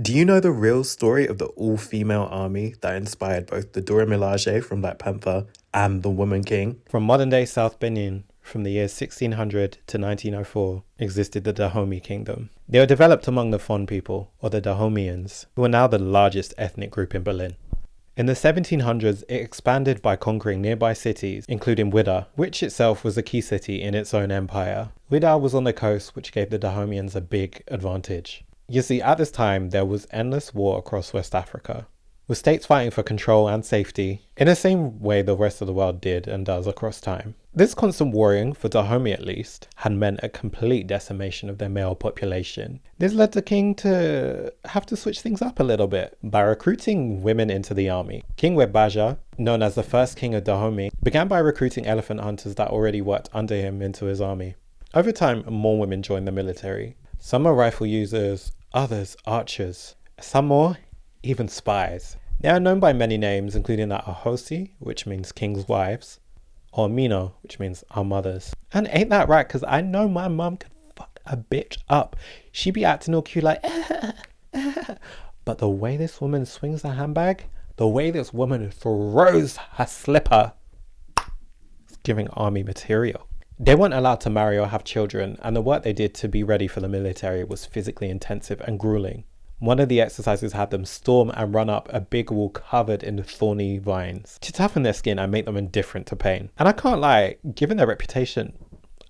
Do you know the real story of the all-female army that inspired both the Dora Milaje from Black Panther and the Woman King? From modern-day South Benin, from the years 1600 to 1904, existed the Dahomey Kingdom. They were developed among the Fon people, or the Dahomeans, who are now the largest ethnic group in Berlin. In the 1700s, it expanded by conquering nearby cities, including Ouidah, which itself was a key city in its own empire. Ouidah was on the coast, which gave the Dahomeans a big advantage. You see, at this time, there was endless war across West Africa, with states fighting for control and safety, in the same way the rest of the world did and does across time. This constant warring, for Dahomey at least, had meant a complete decimation of their male population. This led the king to have to switch things up a little bit by recruiting women into the army. King Webaja, known as the first king of Dahomey, began by recruiting elephant hunters that already worked under him into his army. Over time, more women joined the military. Some are rifle users, others archers, some more even spies. They are known by many names, including that Ahosi, which means king's wives, or Mino, which means our mothers. And ain't that right? Because I know my mum could fuck a bitch up. She be acting all cute like, but the way this woman swings the handbag, the way this woman throws her slipper, it's giving army material. They weren't allowed to marry or have children, and the work they did to be ready for the military was physically intensive and grueling. One of the exercises had them storm and run up a big wall covered in thorny vines to toughen their skin and make them indifferent to pain. And I can't lie, given their reputation,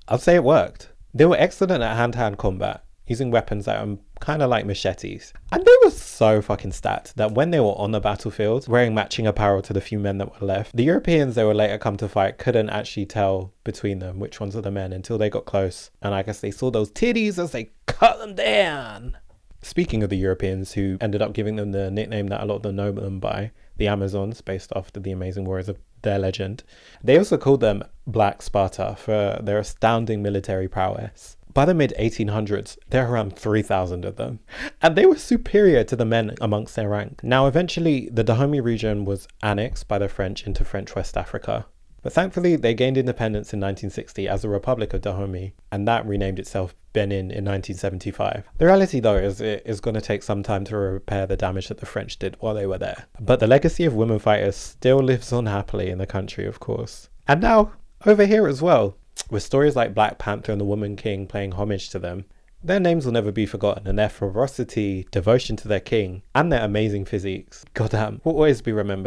I'll say it worked. They were excellent at hand-to-hand combat, using weapons that are kind of like machetes. And they were so fucking stacked that when they were on the battlefield, wearing matching apparel to the few men that were left, the Europeans they would later come to fight couldn't actually tell between them which ones were the men until they got close. And I guess they saw those titties as they cut them down. Speaking of the Europeans, who ended up giving them the nickname that a lot of them know them by, the Amazons, based off the amazing warriors of their legend, they also called them Black Sparta for their astounding military prowess. By the mid-1800s, there were around 3,000 of them, and they were superior to the men amongst their rank. Now, eventually, the Dahomey region was annexed by the French into French West Africa. But thankfully, they gained independence in 1960 as the Republic of Dahomey, and that renamed itself Benin in 1975. The reality, though, is it is going to take some time to repair the damage that the French did while they were there. But the legacy of women fighters still lives on happily in the country, of course. And now, over here as well, with stories like Black Panther and the Woman King paying homage to them. Their names will never be forgotten, and their ferocity, devotion to their king, and their amazing physiques, goddamn, will always be remembered.